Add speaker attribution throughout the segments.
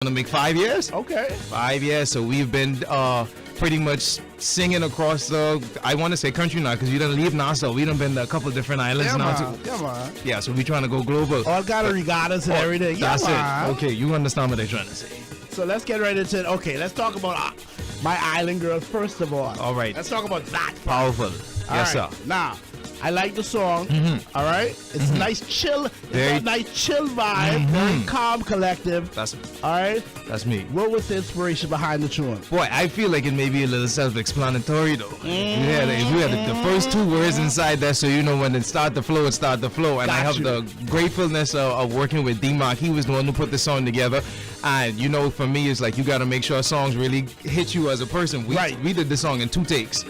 Speaker 1: gonna make 5 years.
Speaker 2: Okay.
Speaker 1: 5 years. So we've been pretty much singing across the, I want to say country now, because we done leave Nassau. We done been to a couple different islands now too.
Speaker 2: Come on.
Speaker 1: Yeah, so we trying to go global.
Speaker 2: All got to regatas and everything.
Speaker 1: That's it. Okay, you understand what they're trying to say.
Speaker 2: So let's get right into it. Okay, let's talk about my island girl first of all.
Speaker 1: All right.
Speaker 2: Let's talk about that.
Speaker 1: Powerful. Yes, sir.
Speaker 2: Now, I like the song. All right, it's nice, chill. It's a nice, chill vibe. Very calm, collective.
Speaker 1: That's
Speaker 2: all right.
Speaker 1: That's me.
Speaker 2: What was the inspiration behind the tune?
Speaker 1: Boy, I feel like it may be a little self-explanatory though. Yeah, we had the first two words inside there, so you know when it start the flow, it start the flow. And I have the gratefulness of working with D-Mark. He was the one who put the song together. And you know, for me, it's like you got to make sure songs really hit you as a person. We did this song in 2 takes,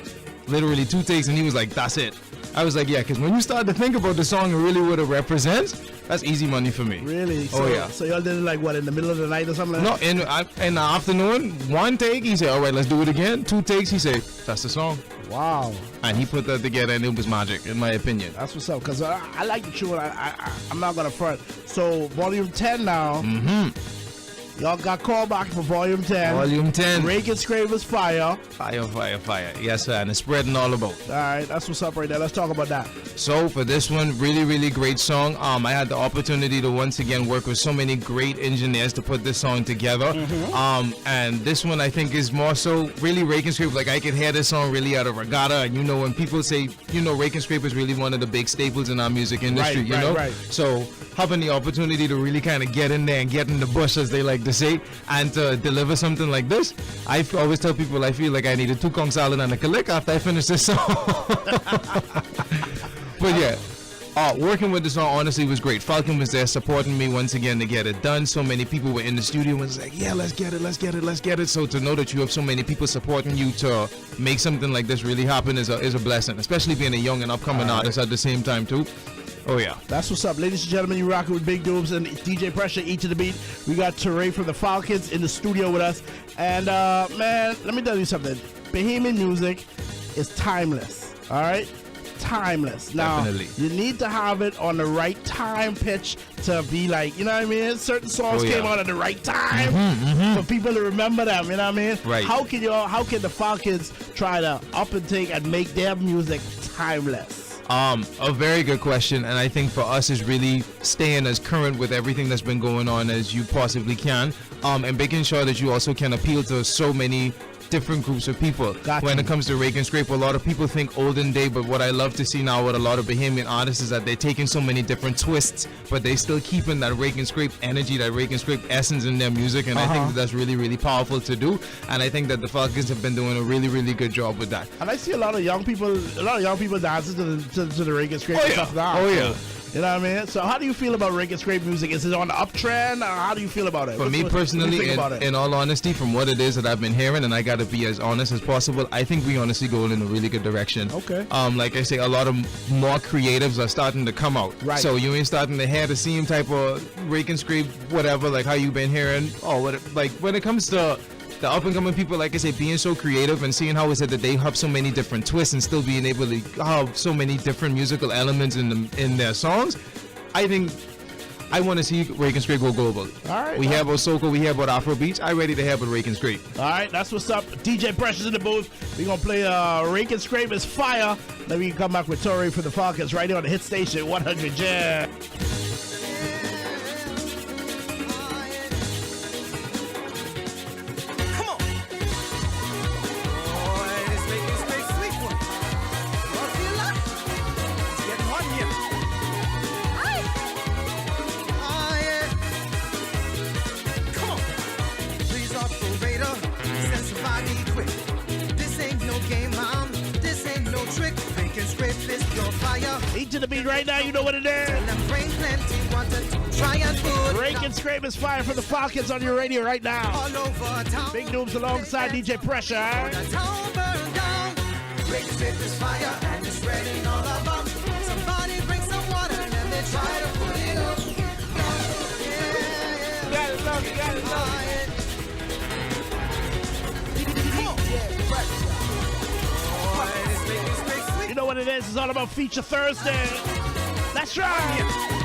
Speaker 1: literally 2 takes, and he was like, "That's it." I was like, yeah, because when you start to think about the song and really what it represents, that's easy money for me.
Speaker 2: Really?
Speaker 1: Oh, yeah.
Speaker 2: So y'all did it like what, in the middle of the night or something like that?
Speaker 1: No, in the afternoon, 1 take, he said, all right, let's do it again. 2 takes, he said, that's the song.
Speaker 2: Wow.
Speaker 1: And he put that together and it was magic, in my opinion.
Speaker 2: That's what's up, because I like the tune. I'm not going to front. So, volume 10 now. Y'all got called back for volume 10.
Speaker 1: Volume 10.
Speaker 2: Rake and Scrape is fire.
Speaker 1: Fire, fire, fire. Yes, sir. And it's spreading all about.
Speaker 2: All right. That's what's up right there. Let's talk about that.
Speaker 1: So, for this one, really, really great song. I had the opportunity to once again work with so many great engineers to put this song together. And this one, I think, is more so really Rake and Scrape. Like, I could hear this song really out of Regatta. And, you know, when people say, you know, Rake and Scrape is really one of the big staples in our music industry, you know? So, having the opportunity to really kind of get in there and get in the bush, as they like to say, and to deliver something like this, I always tell people I feel like I need a 2 kong salad and a kalik after I finish this song. But yeah, working with the song honestly was great. Falcon was there supporting me once again to get it done. So many people were in the studio and was like, yeah, let's get it, let's get it, let's get it. So to know that you have so many people supporting you to make something like this really happen is a blessing, especially being a young and upcoming artist at the same time too. Oh yeah.
Speaker 2: That's what's up. Ladies and gentlemen, you rocking with Big Doobs and DJ Pressure, each of the beat. We got Teray from the Falcons in the studio with us. And man, let me tell you something. Bahamian music is timeless. All right? Timeless. Now, you need to have it on the right time pitch to be like, you know what I mean? Certain songs came out at the right time for people to remember them, you know what I mean?
Speaker 1: Right.
Speaker 2: How can the Falcons try to up and take and make their music timeless?
Speaker 1: A very good question, and I think for us is really staying as current with everything that's been going on as you possibly can, and making sure that you also can appeal to so many different groups of people. When it comes to Rake and Scrape, a lot of people think olden day, but what I love to see now with a lot of Bahamian artists is that they're taking so many different twists, but they still keeping that Rake and Scrape energy, that Rake and Scrape essence in their music, and I think that's really, really powerful to do, and I think that the Falcons have been doing a really, really good job with that.
Speaker 2: And I see a lot of young people dancing to the Rake and Scrape stuff now.
Speaker 1: Oh yeah.
Speaker 2: You know what I mean? So how do you feel about Rake and Scrape music? Is it on the uptrend? Or how do you feel about it?
Speaker 1: For me personally, in all honesty, from what it is that I've been hearing, and I got to be as honest as possible, I think we honestly going in a really good direction.
Speaker 2: Okay.
Speaker 1: Like I say, a lot of more creatives are starting to come out.
Speaker 2: Right.
Speaker 1: So you ain't starting to hear the same type of Rake and Scrape, whatever, like how you've been hearing. Like when it comes to the up-and-coming people, like I say, being so creative and seeing how is it that they have so many different twists and still being able to have so many different musical elements in their songs, I think I want to see Rake and Scrape go global.
Speaker 2: All right.
Speaker 1: We hear about soca, we hear about Afro beats. I'm ready to hear about Rake and Scrape.
Speaker 2: All right, that's what's up. DJ Pressure's in the booth. We're going to play Rake and Scrape is fire. Then we can come back with Tori for the Falcons right here on the hit station 100 Jam. Eat to the beat right now, you know what it is. Rake and Scrape is fire for the Falcons on your radio right now. Big Noobs alongside DJ Pressure. Rake and Scrape is fire and it's spreading all about. Somebody bring some water and then they try to put it up. You gotta love it, you gotta love it. You know what it is? It's all about Feature Thursday. That's right.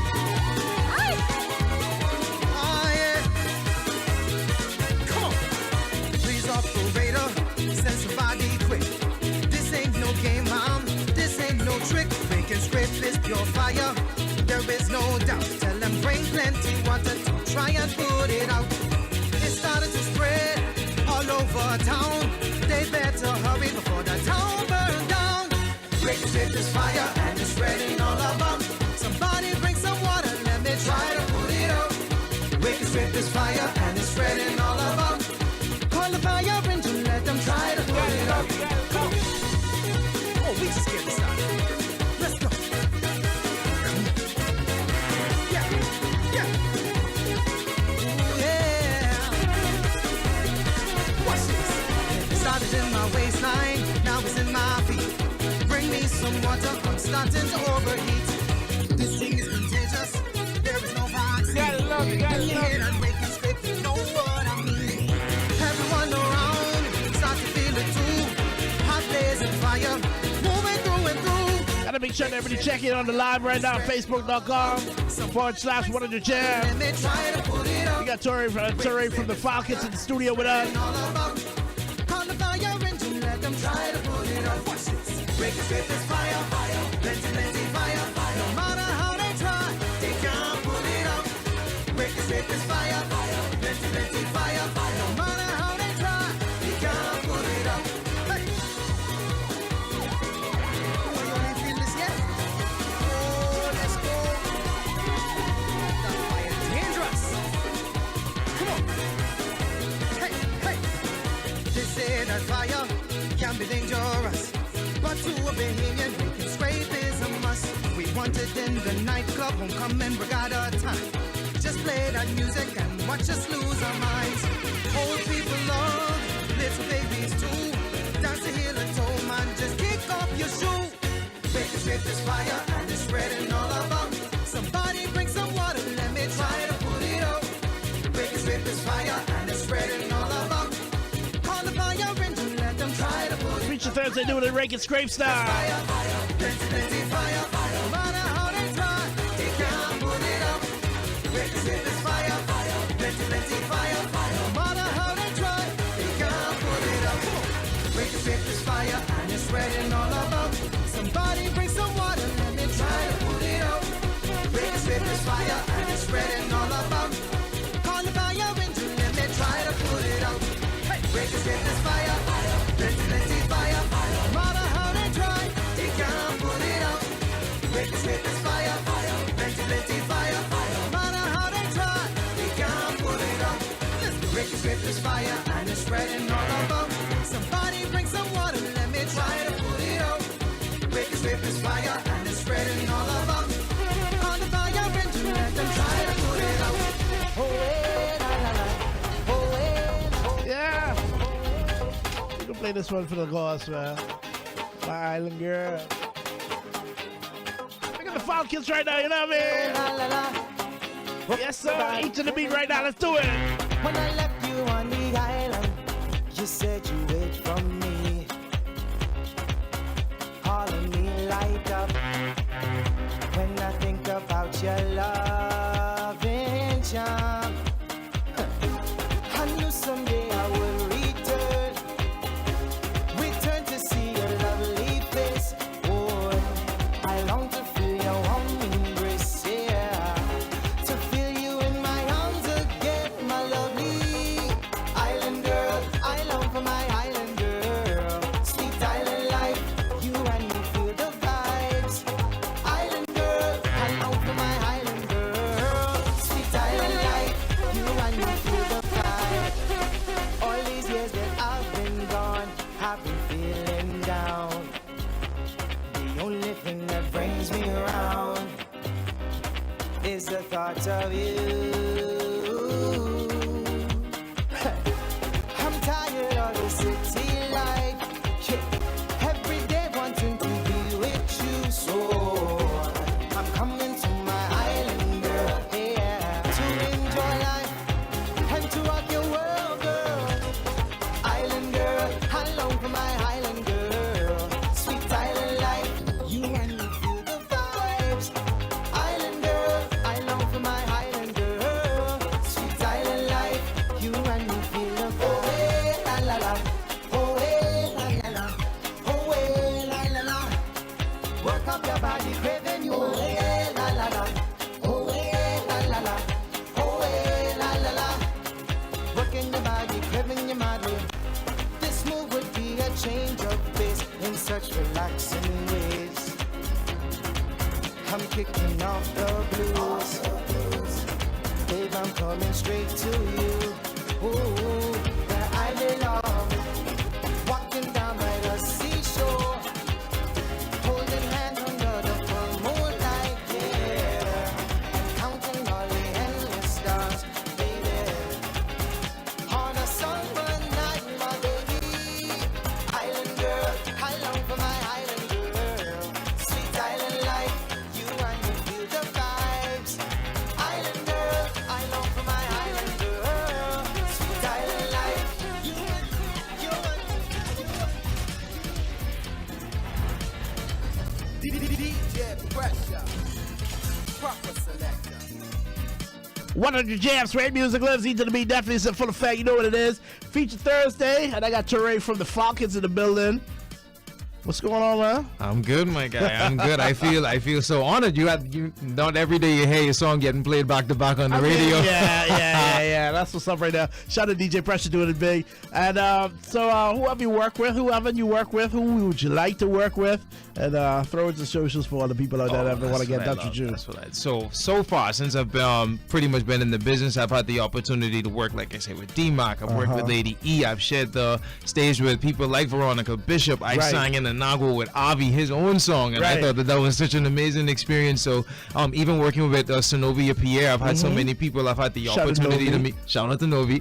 Speaker 3: your fire. There is no doubt. Tell them bring plenty water to try and put it out. It started to spread all over town. They better hurry before the town burns down. Breaking with this fire and it's spreading all about. Somebody bring some water, let me try to put it out. Breaking with this fire and it's spreading all about. Call the fire engine, let them try to put it out. Oh, we just getting started. Let's go. Yeah, yeah. Yeah. Watch this. It started in my waistline, now it's in my feet. Bring me some water, I'm starting to overheat. This thing is contagious, there is no vaccine.
Speaker 2: Gotta love it, gotta love it.
Speaker 3: And wake and slip, you know what I mean. Everyone around, start to feel it too. Hot blazing fire, moving through and through.
Speaker 2: Gotta make sure that everybody check in on the live right now, facebook.com/100jam.
Speaker 3: Let me try to put it out.
Speaker 2: We got Torrey from the Falcons in the studio with us.
Speaker 3: All about. Call the fire engine, let them try to put it out. Watch this. Break it with this fire, fire. Plenty, plenty fire, fire. No matter how they try, they can't put it out. Break it with this fire, fire. Plenty, plenty fire, fire. No matter how they try, they can't put it out. Hey. Oh, you ain't feel this yet? Oh, let's go. That fire is dangerous. Come on. Hey, hey. They say that fire can be dangerous, but to a Bahamian, making scrape is a must. We want it in the nightclub, homecoming regatta time. Just play that music and watch us lose our minds. Old people love, little babies too. Dance to heel and toe, man, just kick off your shoe. Break it with this fire and it's spreading all about. Somebody bring some water, let me try to put it out. Break it with this fire and it's spreading all about. Call the fire engine, let them try to put it out.
Speaker 2: Feature Thursday doing it Rake and Scrape style.
Speaker 3: Fire, fire, plenty, plenty fire, fire. No matter how they try, they can't put it out. Break it with this fire, fire, plenty, plenty fire, fire. No matter how they try, they can't put it out. Break it with this fire and it's spreading all about. Somebody bring some water, let me try to put it out. Break it with this fire and it's spreading all about. Call the fire engine, let me try to put it out. Hey, break it with this fire, fire, plenty, plenty fire, fire. No matter how they try, they can't put it out. Break it with this fire, fire, plenty, plenty fire, fire. No matter how they try, they can't put it out. Let's go. Break it with this fire and it's spreading all about. Somebody bring some water, let me try to put it out. Break it with this fire and it's spreading all about. On the fire engine, let them try to put it out. Oh, eh, la, la, la. Oh, eh, oh.
Speaker 2: Yeah. You can play this one for the girls, man. My island girl. Look at the Falcons right now, you know what I
Speaker 3: La, la, la.
Speaker 2: mean? Yes, sir. Each of the beat right now. Let's do it.
Speaker 3: When I left you on the island, you said you wait for me. Calling me light up. When I think about your loving charm, I knew someday I would return. Return to see your lovely face. Oh, I long to feel your warm embrace, yeah. To feel you in my arms again, my lovely island girl. I long for my island girl. Sweet island life, you and me feel the vibes. Island girl, I long for my island girl. Sweet island life, you and me feel the vibes. All these years that I've been gone, I've been feeling down. The only thing that brings me around is the thought of you. I'm tired of the city life, yeah. Every day wanting to be with you, so I'm coming to my island, girl, yeah. To enjoy life and to rock your world, girl. Island girl, I long for my island girl. Sweet island life, you and me feel the vibes. Island girl, I long for my island girl. Sweet island life, you and me feel the vibes. La la la. such relaxing ways. I'm kicking off the blues. Babe, I'm coming straight to you. Ooh, where I belong. Walking down by the seashore. Holding hands under the full moonlight, yeah. Counting all the endless stars, baby. On a summer night, my baby. Island girl, I long for my island girl. Sweet island life, you and me feel the vibes. Island girl, I long for my island girl. Sweet island life, you and me, you and me, DJ Pressure, proper selector.
Speaker 2: 100 jams, great music, lives each to the beat, definitely is in full effect. You know what it is. Feature Thursday, and I got Teray from the Falcons in the building. What's going on, man?
Speaker 1: I'm good, my guy. I'm good. I feel so honored. You not every day you hear your song getting played back to back on the radio.
Speaker 2: Yeah. That's what's up right now. Shout out to DJ Pressure doing it big. And whoever you work with, who would you like to work with? And throw it to socials for all the people out there that want to get in touch with you.
Speaker 1: That's what I. So far since I've pretty much been in the business, I've had the opportunity to work, like I say, with D-Mac. I've worked with Lady E. I've shared the stage with people like Veronica Bishop. I sang in Nagua with Avi, his own song, and I thought that was such an amazing experience. So even working with Synovia Pierre, I've had so many people I've had the opportunity to meet. Shout out to Novi.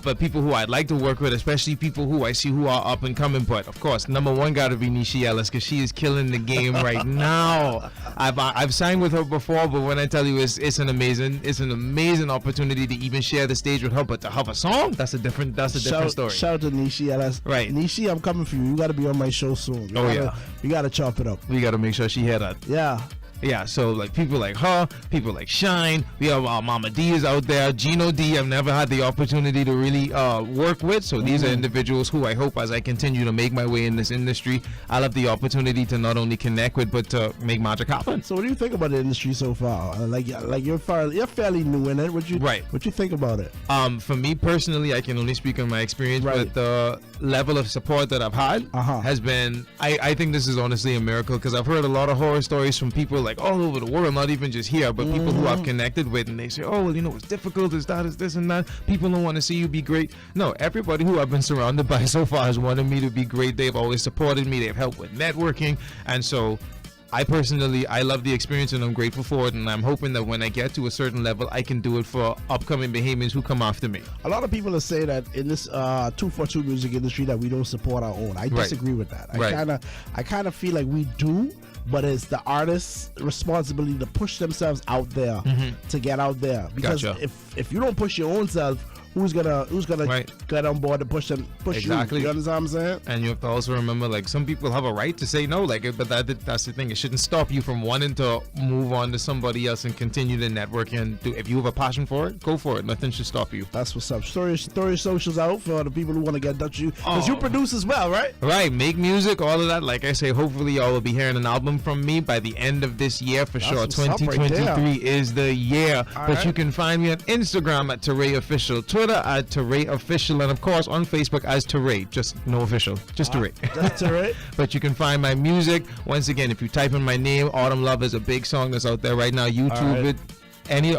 Speaker 1: But people who I'd like to work with, especially people who I see who are up and coming. But of course, number one got to be Nishi Ellis, because she is killing the game right now. I've signed with her before, but when I tell you it's an amazing opportunity to even share the stage with her. But to have a song, that's a different story.
Speaker 2: Shout out to Nishi Ellis.
Speaker 1: Right,
Speaker 2: Nishi, I'm coming for you. You got to be on my show soon. You gotta chop it up.
Speaker 1: We gotta make sure she hear that. Yeah, so like people like her, people like Shine, we have Mama D is out there, Gino D I've never had the opportunity to really work with, so these are individuals who I hope as I continue to make my way in this industry, I'll have the opportunity to not only connect with, but to make magic happen.
Speaker 2: So what do you think about the industry so far? Like you're fairly new in it. What you think about it?
Speaker 1: For me personally, I can only speak on my experience, but the level of support that I've had has been, I think this is honestly a miracle, because I've heard a lot of horror stories from people like all over the world, not even just here, but people who I've connected with, and they say, oh, well, it's difficult, it's this and that. People don't want to see you be great. No, everybody who I've been surrounded by so far has wanted me to be great. They've always supported me. They've helped with networking. And so I love the experience, and I'm grateful for it, and I'm hoping that when I get to a certain level, I can do it for upcoming Bahamians who come after me.
Speaker 2: A lot of people are saying that in this 242 music industry that we don't support our own. I disagree with that. I kind of feel like we do, but it's the artist's responsibility to push themselves out there, to get out there. Because if you don't push your own self, who's gonna get on board to push
Speaker 1: exactly.
Speaker 2: You understand what I'm saying?
Speaker 1: And you have to also remember, like, some people have a right to say no, like, but that's the thing. It shouldn't stop you from wanting to move on to somebody else and continue to network and do. If you have a passion for it, go for it. Nothing should stop you.
Speaker 2: That's what's up. Story socials out for the people who want to get in touch with you, because you produce as well, right?
Speaker 1: Right, make music, all of that. Like I say, hopefully y'all will be hearing an album from me by the end of this year for sure. 2023 is the year. But you can find me on Instagram at Teray Official, Twitter at Teray Official, and of course on Facebook as Teray, just no official, just Teray.
Speaker 2: That's Teray.
Speaker 1: But you can find my music once again if you type in my name. Autumn Love is a big song that's out there right now. YouTube it.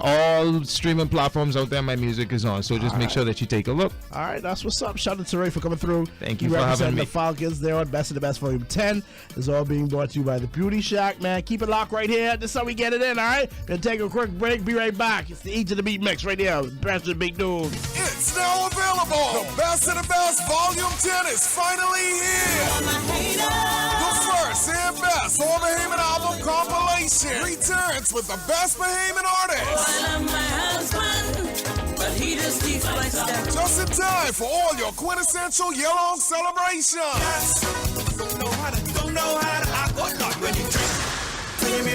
Speaker 1: All streaming platforms out there, my music is on. So just make sure that you take a look.
Speaker 2: All right, that's what's up. Shout out to Ray for coming through.
Speaker 1: Thank you for having me.
Speaker 2: The Falcons, they're on Best of the Best Volume 10. It's all being brought to you by the Beauty Shack, man. Keep it locked right here. This is how we get it in, all right? Gonna take a quick break. Be right back. It's the Eat to the Beat Mix right now. Best of the Big Dudes.
Speaker 4: It's now available. The Best of the Best Volume 10 is finally here. The first and best All Bahamian album compilation returns with the best Bahamian artists.
Speaker 5: But he just keeps like that.
Speaker 4: Just in time for all your quintessential year-long celebrations.
Speaker 5: Don't know how to act or not when you drink.
Speaker 4: Tune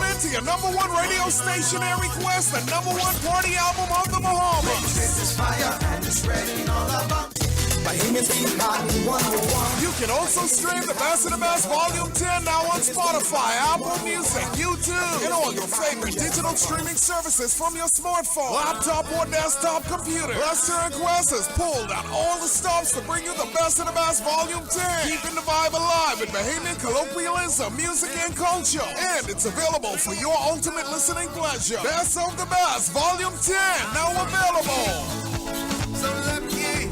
Speaker 4: in to your number one radio station and request the number one party album of the Bahamas.
Speaker 3: This is fire and it's spreading all about.
Speaker 4: The
Speaker 3: Bahamians be hot 101.
Speaker 4: You can also stream the Best of the Best Volume 10 now on Spotify, Apple Music, YouTube, and all your favorite digital streaming services from your smartphone, laptop, or desktop computer. Lester and Quest has pulled out all the stops to bring you the Best of the Best Volume 10, keeping the vibe alive in Bahamian colloquialism, music, and culture. And it's available for your ultimate listening pleasure. Best of the Best Volume 10, now available.
Speaker 3: So lucky.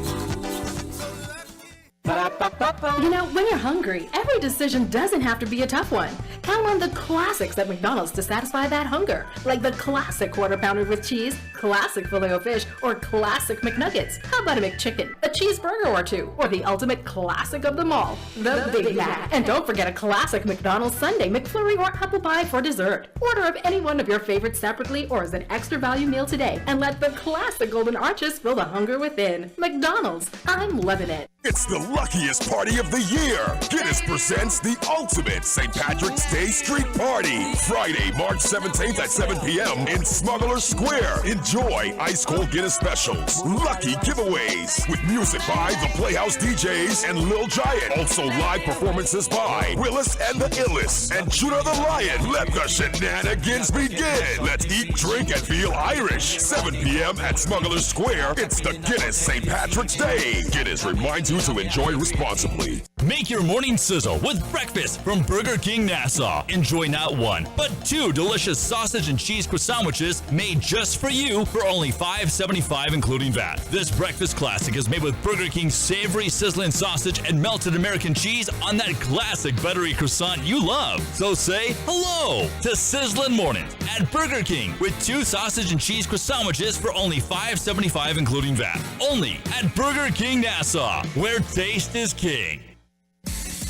Speaker 6: You know, when you're hungry, every decision doesn't have to be a tough one. Count on the classics at McDonald's to satisfy that hunger, like the classic Quarter Pounder with cheese, classic Filet-O-Fish, or classic McNuggets. How about a McChicken, a cheeseburger or two, or the ultimate classic of them all, the Big Mac. And don't forget a classic McDonald's Sundae, McFlurry, or apple pie for dessert. Order of any one of your favorites separately or as an extra value meal today, and let the classic Golden Arches fill the hunger within. McDonald's, I'm loving it.
Speaker 7: It's the luckiest party of the year. Guinness presents the ultimate St. Patrick's Day Street Party. Friday, March 17th at 7 p.m. in Smuggler Square. Enjoy ice cold Guinness specials, lucky giveaways, with music by the Playhouse DJs and Lil Giant. Also live performances by Willis and the Illis and Judah the Lion. Let the shenanigans begin. Let's eat, drink, and feel Irish. 7 p.m. at Smuggler Square. It's the Guinness St. Patrick's Day. Guinness reminds you to enjoy responsibly.
Speaker 8: Make your morning sizzle with breakfast from Burger King Nassau. Enjoy not one, but two delicious sausage and cheese croissant sandwiches made just for you for only $5.75 including VAT. This breakfast classic is made with Burger King's savory sizzling sausage and melted American cheese on that classic buttery croissant you love. So say hello to Sizzling Mornings at Burger King with two sausage and cheese croissant sandwiches for only $5.75 including VAT. Only at Burger King Nassau, where taste is king.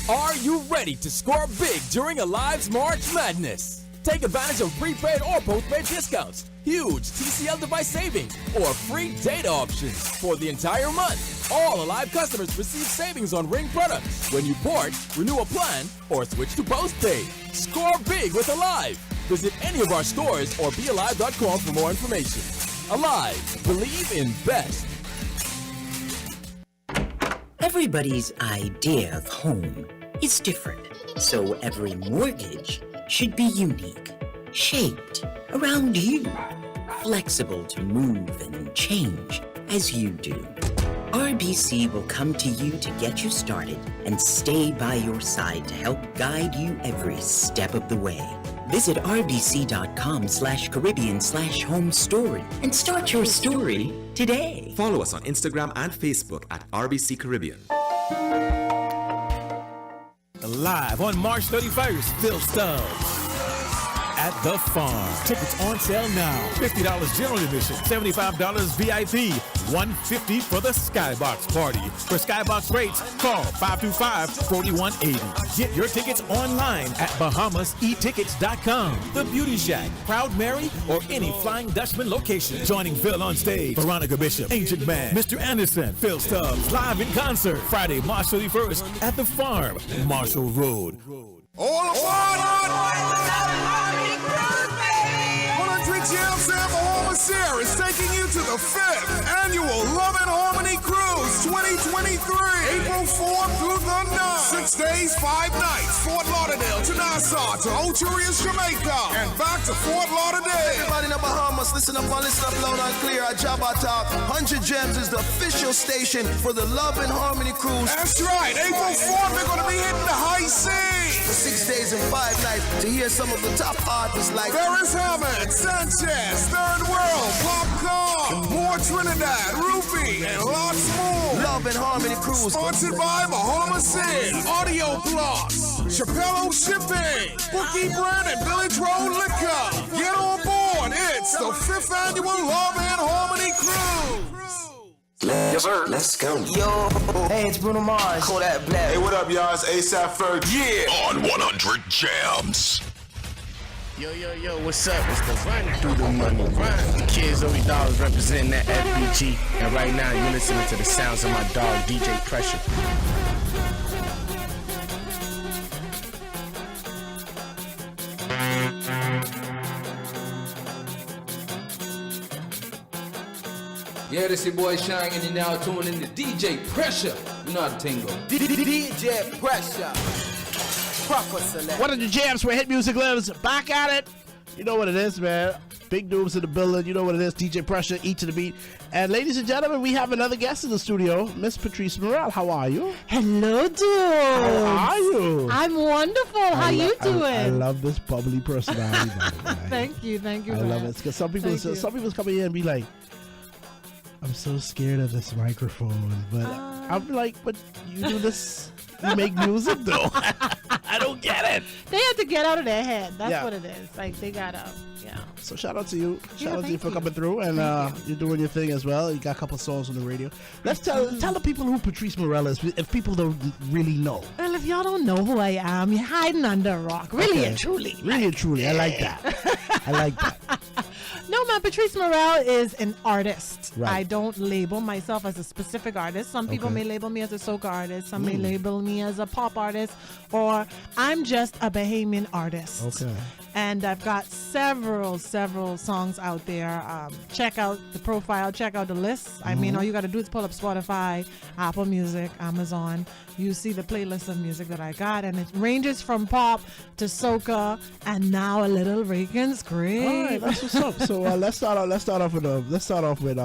Speaker 9: Are you ready to score big during Alive's March Madness? Take advantage of prepaid or postpaid discounts, huge TCL device savings, or free data options for the entire month. All Alive customers receive savings on Ring products when you port, renew a plan, or switch to postpaid. Score big with Alive. Visit any of our stores or bealive.com for more information. Alive, believe in best.
Speaker 10: Everybody's idea of home is different, so every mortgage should be unique, shaped around you, flexible to move and change as you do. RBC will come to you to get you started and stay by your side to help guide you every step of the way. Visit rbc.com/Caribbean/home story and start your story today.
Speaker 11: Follow us on Instagram and Facebook at RBC Caribbean.
Speaker 9: Live on March 31st, Phil Stubbs at the Farm. Tickets on sale now. $50 general admission, $75 VIP, $150 for the Skybox party. For Skybox rates, call 525-4180. Get your tickets online at BahamasEtickets.com. The Beauty Shack, Proud Mary, or any Flying Dutchman location. Joining Phil on stage, Veronica Bishop, Ancient Man, Mr. Anderson, Phil Stubbs, live in concert. Friday, March 31st at the Farm, Marshall Road.
Speaker 4: All aboard! 100 Jams and Bahamas Air is taking you to the 5th annual Love and Harmony Cruise 2023, April 4th through the 9th. 6 days, 5 nights, Fort Lauderdale to Nassau to Ocho Rios, Jamaica, and back to Fort Lauderdale.
Speaker 3: Everybody in the Bahamas, listen up, loud and clear. Our job, our top. 100 Gems is the official station for the Love and Harmony Cruise.
Speaker 4: That's right, April 4th, we're going to be hitting the high seas.
Speaker 3: For 6 days and 5 nights to hear some of the top artists like
Speaker 4: Ferris Hammond, Sanchez, Third World, Popcorn, More Trinidad, Rupee, and lots more.
Speaker 3: Love and Harmony Cruise.
Speaker 4: Sponsored by Bahamas Inn, Audio Plus, Chappello Shipping, Bookie Brand, and Village Road Liquor. Get on board. It's the 5th annual Love and Harmony Cruise.
Speaker 11: Yes, sir. Let's go.
Speaker 3: Yo, hey, it's Bruno Mars. Call that black.
Speaker 7: Hey, what up, y'all? It's ASAP Ferg. Yeah. On 100 Jams.
Speaker 12: Yo, what's up? It's the Run Through the Money Run. Kids Over Dollars representing that FBG. And right now, you're listening to the sounds of my dog, DJ Pressure.
Speaker 13: Yeah, this your boy Shine, and you're now tuning in to DJ Pressure. You know how the thing go.
Speaker 3: DJ Pressure. Proper select.
Speaker 2: One of the jams where hit music lives. Back at it. You know what it is, man. Big Doobs in the building. You know what it is. DJ Pressure, E to the beat. And ladies and gentlemen, we have another guest in the studio, Miss Patrice Morel. How are you?
Speaker 14: Hello, dude.
Speaker 2: How are you?
Speaker 14: I'm wonderful. How you doing?
Speaker 2: I love this bubbly personality.
Speaker 14: Thank you.
Speaker 2: I love it. Because some people come in and be like, I'm so scared of this microphone. But I'm like, but you do this, you make music though. I don't get it.
Speaker 14: They have to get out of their head. That's what it is. Like they gotta,
Speaker 2: So shout out to you. Shout out to you for
Speaker 14: you.
Speaker 2: coming through, and you're doing your thing as well. You got a couple songs on the radio. Let's tell the people who Patrice Morel is, if people don't really know.
Speaker 14: Well, if y'all don't know who I am, you're hiding under a rock. Really and truly.
Speaker 2: Really and truly. I like that. I like that.
Speaker 14: No, man, Patrice Morel is an artist.
Speaker 2: Right.
Speaker 14: I don't label myself as a specific artist. Some people may label me as a soca artist. Some may label me as a pop artist. Or I'm just a Bahamian artist.
Speaker 2: Okay.
Speaker 14: And I've got several songs out there. Check out the profile. Check out the list. I mean, all you got to do is pull up Spotify, Apple Music, Amazon. You see the playlist of music that I got, and it ranges from pop to soca, and now a little rake and scream.
Speaker 2: All right, that's what's up. So let's start off with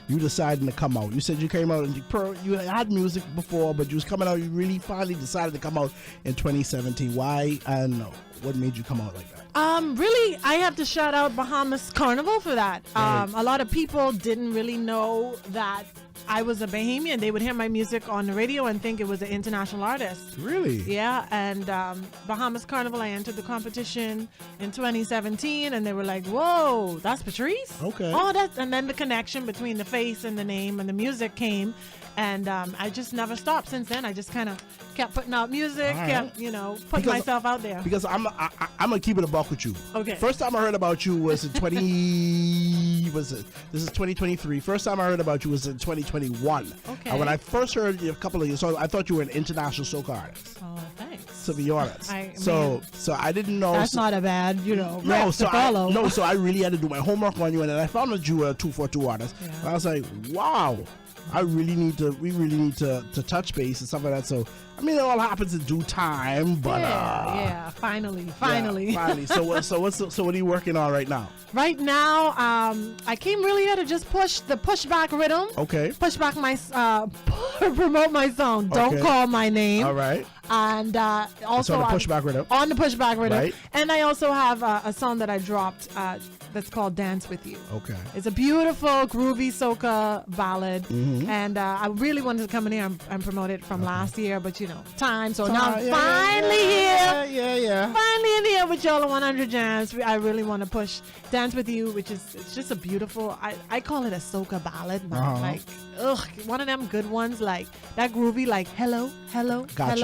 Speaker 2: you deciding to come out. You said you came out and you had music before, but you was coming out. You really finally decided to come out in 2017. Why and what made you come out like that?
Speaker 14: Really, I have to shout out Bahamas Carnival for that. A lot of people didn't really know that I was a Bahamian. They would hear my music on the radio and think it was an international artist.
Speaker 2: Really?
Speaker 14: Yeah, and Bahamas Carnival, I entered the competition in 2017, and they were like, whoa, that's Patrice?
Speaker 2: Okay.
Speaker 14: Oh, and then the connection between the face and the name and the music came, and I just never stopped since then. I just kind of kept putting out music, kept, putting myself out there.
Speaker 2: Because I'm gonna keep it a buck with you.
Speaker 14: Okay.
Speaker 2: First time I heard about you was in this is 2023. First time I heard about you was in 2021.
Speaker 14: Okay.
Speaker 2: And when I first heard a couple of your songs, I thought you were an international soca artist.
Speaker 14: Oh, thanks.
Speaker 2: To be honest. So I didn't know.
Speaker 14: That's not a bad, rap to
Speaker 2: follow.
Speaker 14: follow.
Speaker 2: So I really had to do my homework on you, and then I found that you were a 242 artist. Yeah. And I was like, wow. We really need to touch base and stuff like that. So I mean, it all happens in due time, but
Speaker 14: finally.
Speaker 2: So what are you working on right now?
Speaker 14: Right now, I came really here to just push back rhythm.
Speaker 2: Okay.
Speaker 14: Push back my promote my song. Don't call my name.
Speaker 2: All right.
Speaker 14: And also
Speaker 2: on the pushback rhythm.
Speaker 14: On the pushback rhythm.
Speaker 2: Right.
Speaker 14: And I also have a song that I dropped that's called Dance With You.
Speaker 2: Okay.
Speaker 14: It's a beautiful, groovy soca ballad.
Speaker 2: Mm-hmm.
Speaker 14: And I really wanted to come in here and promote it from last year, but time. So now I'm finally here.
Speaker 2: Yeah.
Speaker 14: Finally in here with y'all on 100 Jams. I really want to push Dance With You, which is it's just a beautiful, I call it a soca ballad. Like, one of them good ones, like that groovy, like hello.
Speaker 2: Got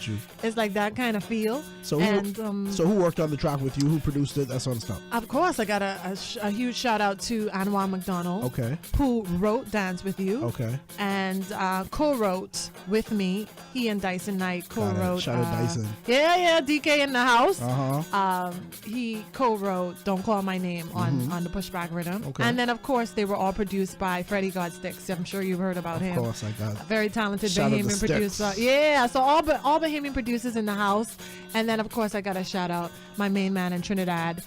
Speaker 2: you.
Speaker 14: It's like that kind of feel.
Speaker 2: So who worked on the track with you? Who produced it? That sort of stuff.
Speaker 14: Of course, I got a huge shout out to Anwar McDonald.
Speaker 2: Okay.
Speaker 14: Who wrote Dance With You.
Speaker 2: Okay.
Speaker 14: And co-wrote with me. He and Dyson Knight co-wrote.
Speaker 2: Shout out Dyson.
Speaker 14: Yeah, DK in the house.
Speaker 2: Uh-huh.
Speaker 14: He co-wrote Don't Call My Name on the pushback rhythm.
Speaker 2: Okay.
Speaker 14: And then of course they were all produced by Freddie Godsticks. I'm sure you've heard about him.
Speaker 2: Of course, I got.
Speaker 14: A very talented
Speaker 2: Shout out the
Speaker 14: Bahamian producer.
Speaker 2: Sticks.
Speaker 14: Yeah, so all Bahamian producers in the house. And then of course I got to shout out my main man in Trinidad,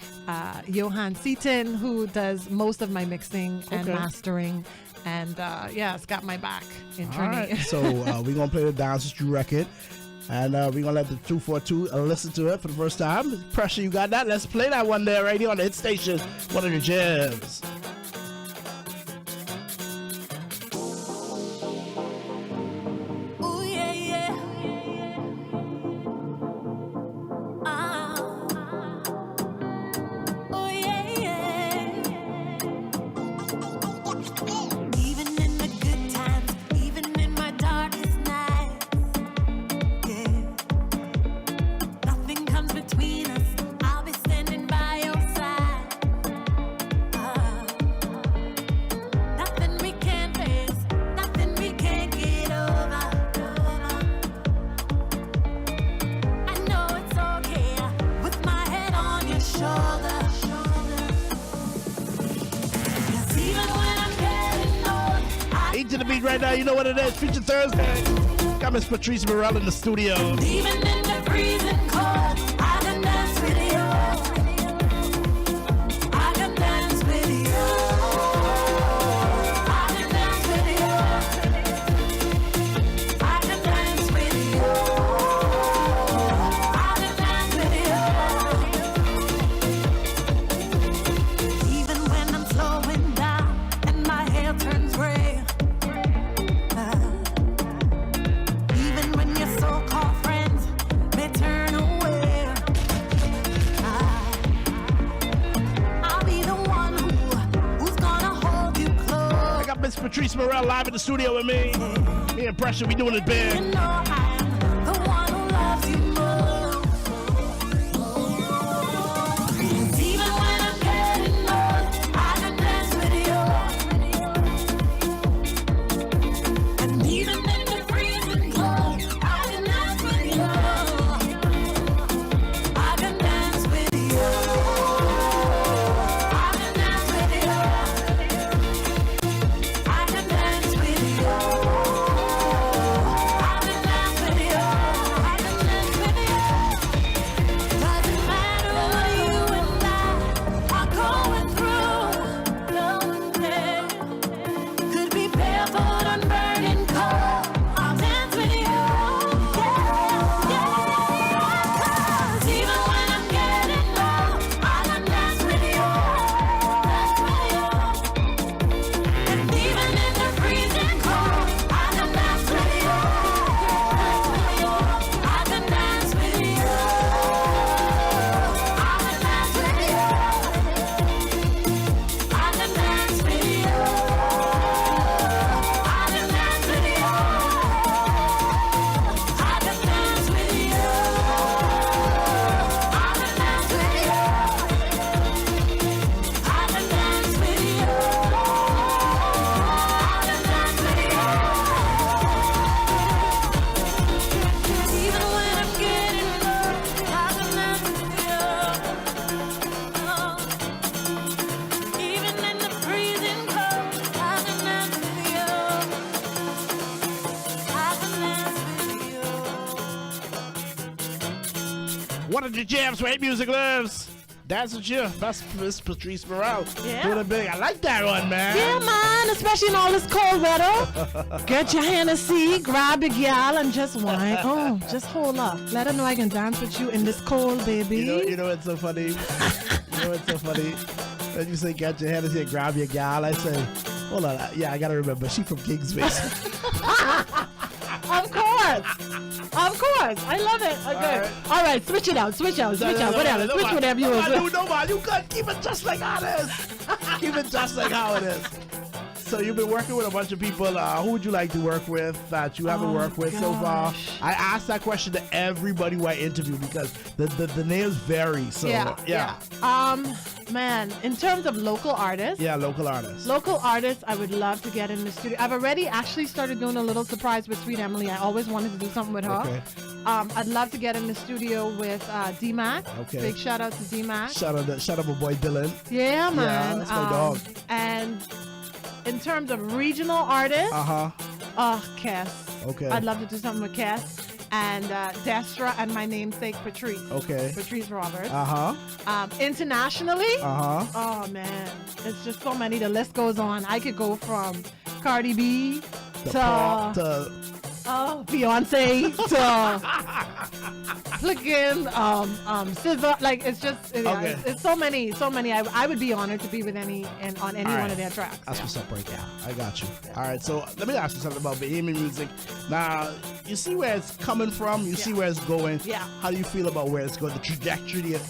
Speaker 14: Johan Seaton, who does most of my mixing and mastering. And it's got my back in Trinity.
Speaker 2: All right. So we're going to play the Dance With You record. And we're going to let the 242 listen to it for the first time. Pressure, you got that? Let's play that one there right here on the hit station. One of your jams.
Speaker 15: Between us, I'll be standing by your side.
Speaker 2: beat right now. You know what it is. Feature Thursday. Got Miss Patrice Morel in the studio.
Speaker 3: Even in the freezing cold, I can dance with you. I can dance with you. I can dance with you. I can dance with you. I can dance with you. Even when I'm slowing down and my hair turns gray. Even when your so-called friends may turn away, I'll be the one who's gonna hold you close.
Speaker 2: I got Miss Patrice Morel live in the studio with me. Me and Pressure, we doing it big.
Speaker 3: You know I'm the one who loves you most. Even when I'm getting old, I can dance with you. And even in the freezing cold, I can dance with you. I can dance with you. I can dance with you. I can dance with you. I can dance with you. I can dance with you. Doesn't matter what you and I are going through. No day could be barefoot on burning coal. I'll dance with you. Yeah. 'Cause even when I'm getting low, I can dance with you. And even in the freezing cold, I can dance with you. I can dance with you. I can dance with you. I can dance with you. I can dance with you. I can dance with you. I can dance with you. I can dance with you. Even when I'm getting low, I can dance with you. Even in the freezing cold, I can dance with you. I can dance with you.
Speaker 2: One of the jams where hate music lives. Dance with you. That's Miss Patrice Morel.
Speaker 14: Yeah.
Speaker 2: Doing it big. I like that one, man.
Speaker 14: Yeah, man, especially in all this cold weather. Get your Hennessy, grab your gal, and just wine. Oh, just hold up. Let her know I can dance with you in this cold, baby.
Speaker 2: You know what's so funny? You know what's so funny? When you say get your Hennessy and grab your gal, I say, hold on. Yeah, I got to remember. She from Kingsway.
Speaker 14: Of course. Of course. I love it. Okay. All right, switch it out. Switch out. Whatever. Switch whatever you want.
Speaker 2: No, man. You got keep it just like how it is. Keep it just like how it is. So you've been working with a bunch of people. Who would you like to work with that you haven't worked with so far? I asked that question to everybody who I interview because the names vary. So yeah.
Speaker 14: Man, in terms of local artists.
Speaker 2: Yeah, local artists.
Speaker 14: Local artists, I would love to get in the studio. I've already actually started doing a little surprise with Sweet Emily. I always wanted to do something with her.
Speaker 2: Okay.
Speaker 14: I'd love to get in the studio with D-Mac.
Speaker 2: Okay.
Speaker 14: Big shout out to D-Mac.
Speaker 2: Shout out my boy Dylan.
Speaker 14: Yeah, man.
Speaker 2: Yeah, that's my dog.
Speaker 14: And in terms of regional artists, Cass.
Speaker 2: Okay.
Speaker 14: I'd love to do something with Cass. And Destra and my namesake Patrice.
Speaker 2: Okay.
Speaker 14: Patrice Roberts. Internationally. Oh man, it's just so many. The list goes on. I could go from Cardi B to Beyonce to flicking SZA. Like it's just it's so many. I would be honored to be with on any one of their tracks.
Speaker 2: That's what's up right there. I got you. All right, so let me ask you something about Bahamian music. Now, you see where it's coming from. You see where it's going.
Speaker 14: Yeah.
Speaker 2: How do you feel about where it's going? The trajectory of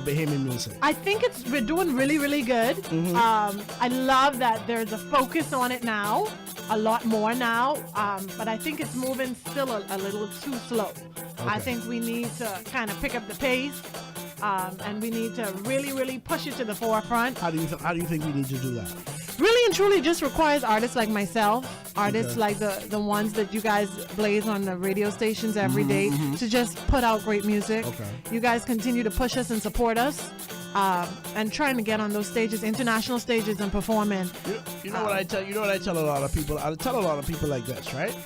Speaker 2: Bahamian music.
Speaker 14: I think we're doing really, really good. I love that there's a focus on it now, a lot more now. But I think it's moving still a little too slow. I think we need to kind of pick up the pace, and we need to really, really push it to the forefront.
Speaker 2: How do you think we need to do that?
Speaker 14: Really and truly just requires artists like myself, artists like the ones that you guys blaze on the radio stations every day to just put out great music. You guys continue to push us and support us. and trying to get on those stages, international stages, and performing.
Speaker 2: You know what I tell you know what I tell a lot of people. I tell a lot of people like this, right?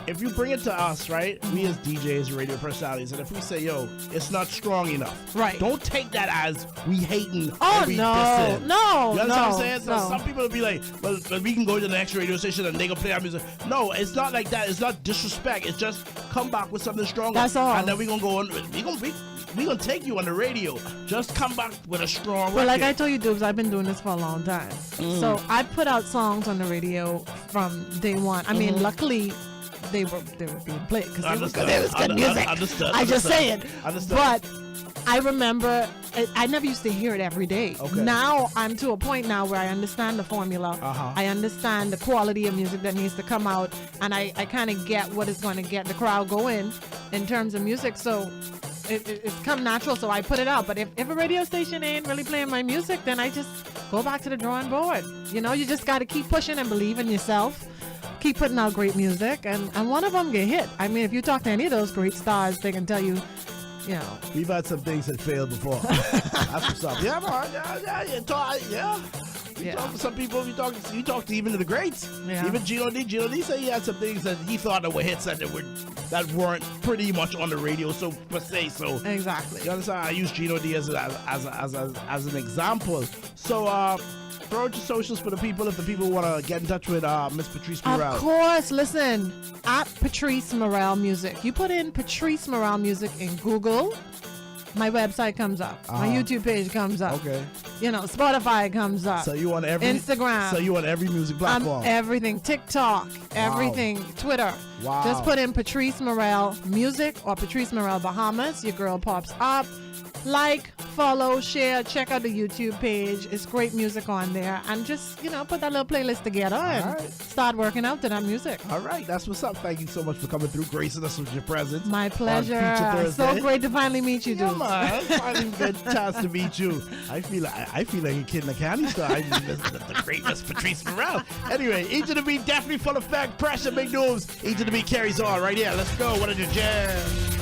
Speaker 2: If you bring it to us, right, we as DJs, radio personalities, and if we say, yo, it's not strong enough,
Speaker 14: right?
Speaker 2: Don't take that as we hating.
Speaker 14: Oh
Speaker 2: or we
Speaker 14: no,
Speaker 2: dissing.
Speaker 14: no,
Speaker 2: You understand
Speaker 14: no,
Speaker 2: what I'm saying? So
Speaker 14: no.
Speaker 2: some people will be like, well, we can go to the next radio station and they can play our music. No, it's not like that. It's not disrespect. It's just come back with something stronger.
Speaker 14: That's all.
Speaker 2: And then we gonna go on. We gonna take you on the radio. Just come back with a strong.
Speaker 14: Well, like
Speaker 2: record.
Speaker 14: I told you, Dubes, I've been doing this for a long time. So I put out songs on the radio from day one. I mean, luckily they were being played because it was good music. I just say it. But I remember I never used to hear it every day.
Speaker 2: Okay.
Speaker 14: Now I'm to a point now where I understand the formula. I understand the quality of music that needs to come out, and I kind of get what is going to get the crowd going in terms of music. So it's come natural, so I put it out. But if a radio station ain't really playing my music, then I just go back to the drawing board. You know, you just got to keep pushing and believe in yourself. Keep putting out great music, and one of them get hit. I mean, if you talk to any of those great stars, they can tell you, you know.
Speaker 2: We've had some things that failed before. That's what's up. Yeah, man. Yeah. We talk to some people. You talk to even to the greats.
Speaker 14: Yeah.
Speaker 2: Even Gino D said he had some things that he thought that were hits that weren't pretty much on the radio. So per se. So
Speaker 14: exactly.
Speaker 2: You understand? I use Gino D as an example. So throw out your socials for the people if the people want to get in touch with Miss Patrice Morel.
Speaker 14: Of course. Listen, at Patrice Morel Music. You put in Patrice Morel Music in Google, my website comes up. My YouTube page comes up.
Speaker 2: Okay.
Speaker 14: You know, Spotify comes up.
Speaker 2: So you on every
Speaker 14: Instagram.
Speaker 2: So you on every music platform.
Speaker 14: Everything. TikTok. Everything. Twitter.
Speaker 2: Wow.
Speaker 14: Just put in Patrice Morel Music or Patrice Morel Bahamas. Your girl pops up. Like, follow, share, check out the YouTube page. It's great music on there. And just, you know, put that little playlist together and start working out to that music.
Speaker 2: All right, that's what's up. Thank you so much for coming through, gracing us with your presence.
Speaker 14: My pleasure.
Speaker 2: On Feature
Speaker 14: So
Speaker 2: Thursday.
Speaker 14: great to finally meet you, dude.
Speaker 2: Yeah, man. Finally good chance to meet you. I feel like a kid in a candy store. I mean, the great Miss Patrice Morel. Anyway, Each of the Beat definitely full effect. Pressure, big moves. Each of the Beat carries on right here. Let's go. What are your jams?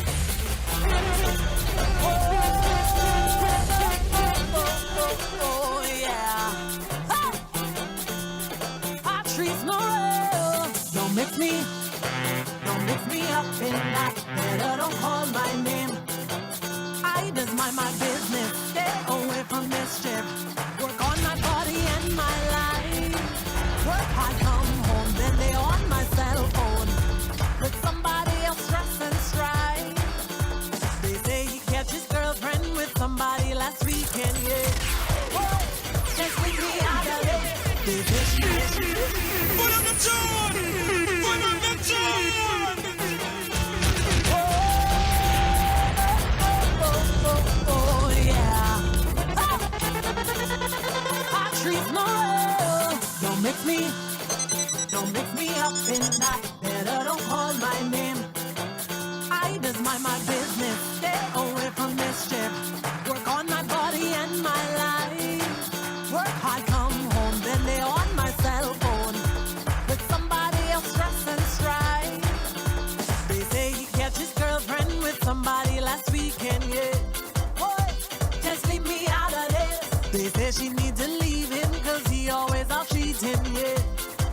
Speaker 3: Patrice Morel, don't mix me up in that. Better don't call my name. I just mind my business, stay away from mischief. Work on my body and my life. Work hard, come home, then they on my cell phone with somebody else stress and strife. They say he kept his girlfriend with somebody last weekend, yeah. Whoa, just leave me out of it.
Speaker 5: Put up the tune! Put up the tune!
Speaker 3: Oh, yeah. Patrice Morel, don't mix me up in that. Better don't call my name. I just mind my business, stay away from mischief. Work on my body and my life. Work hard, come home, then they on my cell phone with somebody else stress and strife. They say he catch his girlfriend with somebody last weekend, yeah. Boy, just leave me out of this. They say she need to leave him cause he always out cheating, yeah.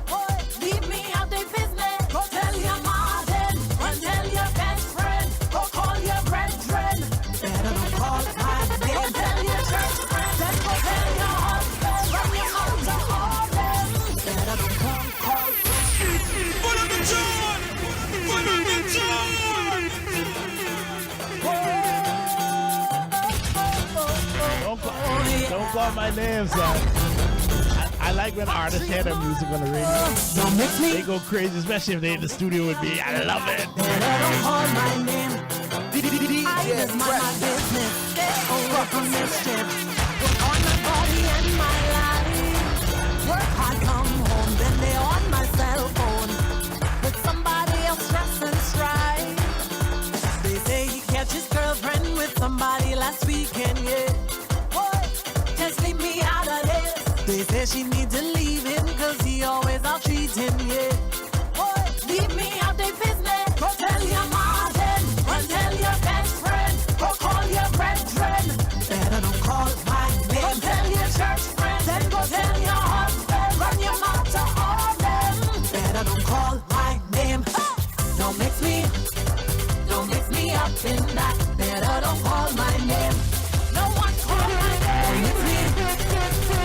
Speaker 3: Boy, leave me out their business. Go tell your Martin, or tell your best friend, go call your brethren. Better don't call my name. Tell your church friend, then go tell your husband, run your out to all them. Better don't call.
Speaker 5: Put up the tune! Put up the tune!
Speaker 2: Don't call my name, son. I like when artists hear their music on the radio. They go crazy, especially if they're in the studio with me. I love it.
Speaker 3: Don't call my name. I just mind my business. Stay away from mischief. Work on my body and my life. Work hard, come home, then they on my cell phone with somebody else stress and strife. They say he catch his girlfriend with somebody last weekend, yeah. Boy, just leave me out of this. They say she need to leave him cause he always out cheating, yeah. Boy, leave me out their business. Go tell your Martin, or tell your best friend, go call your brethren. Better don't call my don't call my name. Don't mix me up in that. Better don't call my name. No one call my name.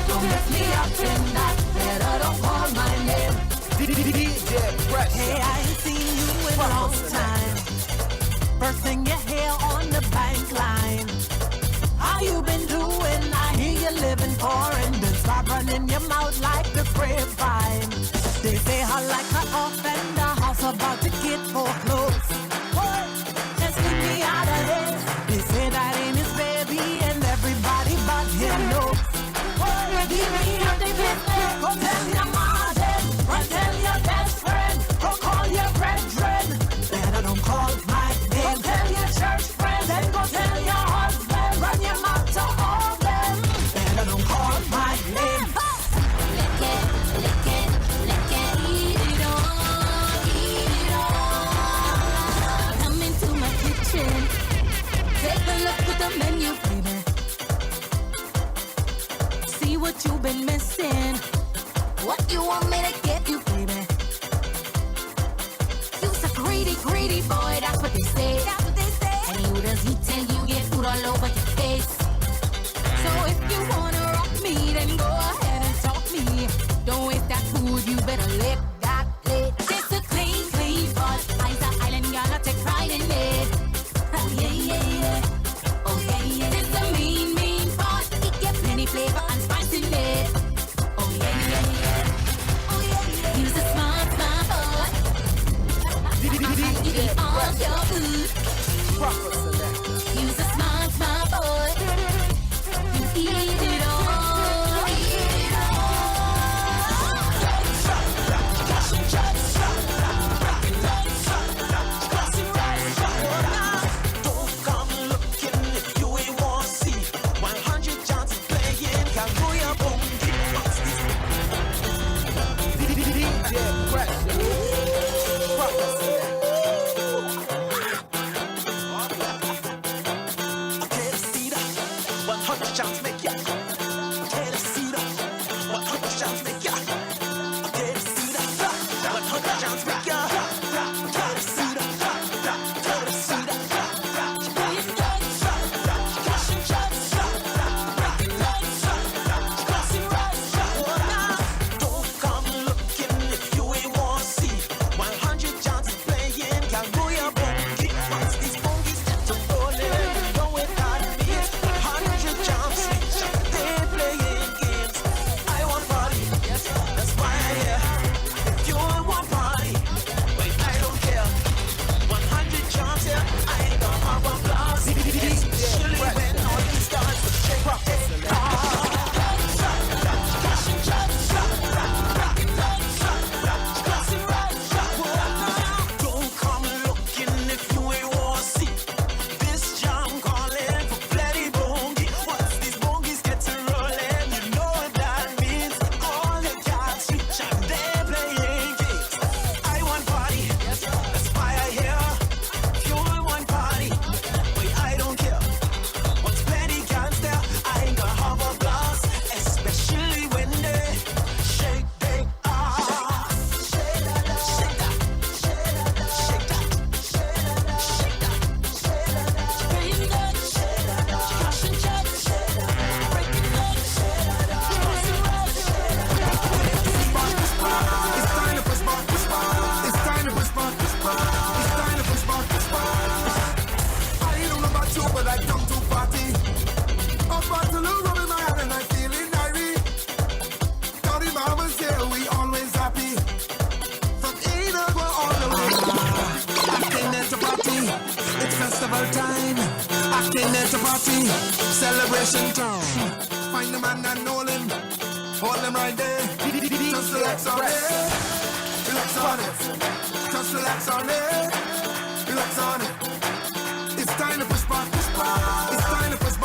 Speaker 3: Don't mix me up in that. Better don't call my name. Hey, I ain't seen you in a long time. First thing you hear on the bank line. How you been doing? I hear you living foreign. Then start running your mouth like the grapevine. They say her like her offender, house about to get foreclosed. Just leave me out of here. They say that ain't his baby, and everybody but him knows. Leave me out the business. Go tell your mama then. Go tell your best friend. Go call your brethren. Better don't call my name. Go tell your church friend. Then go tell your husband. Run your mouth to all them. Better don't call my name. Lick it, lick it, lick it. Eat it all, eat it all. Come into my kitchen. Take a look at the menu, baby. See what you've been missing. What you want me to get you, baby? You's a greedy, greedy boy. That's what they say. That's what they say. And who does he tell you get food all over your face? So if you wanna rock me, then go ahead and talk me. Don't waste that food. You better lick that plate. It's a clean, clean pot. I's an island girl, I take pride in it. Oh yeah, yeah, yeah. Oh yeah, yeah. It's a mean, mean pot. It get plenty flavor and spice in it. Oh yeah, yeah, yeah. Oh yeah, yeah. You's a smart, smart boy. You eat all your food. You's a smart, smart boy. You eat it all, eat it
Speaker 5: Don't come looking if you ain't want to see. 100 chances playing, can go your boom. DJ Pressure. Okay, see that. 100 chances make ya. Okay, see that. 100 chances make ya. Okay, see that. 100 chances make ya. Okay, see that. Okay, see that. Don't come looking if you ain't want to see. 100 chances playing, can go your boogie. Once these boogies get to rolling, you know it that means. 100 chances, they playing games. I want party, that's why I'm here. If you want party, wait, I don't care. 100 chances, I ain't gonna have a blast. Especially when all these stars will shake it. Don't come looking if you ain't want to see. This jam calling for plenty bongi. Once these bongies get to rolling, you know what that means. All the cats reach and they're playing games. I want party, that's why I here. If you want party, wait, I don't care. Once plenty cats there, I ain't gonna have a blast. Especially when they shake, they are. Shake that, shake that, shake that, shake that, shake that, shake that, bring that, shake that, crush and jet, shake that, break it up, shake that, cross and roll, shake that.
Speaker 4: It's time to push back, push back. It's time to push back, push back. It's time to push back, push back. I don't know about you, but I come to party. I'm about to lose all in my head and I'm feeling irie. Tell the mamas here, we always happy. From Eden, we're on the way. I came there to party. It's festival time. I came there to party. Celebration time. Find the man and know him. Hold him right there. Just relax on it. Relax on it. Just relax on it. Relax on it. It's time to push back, push back. It's time to push back.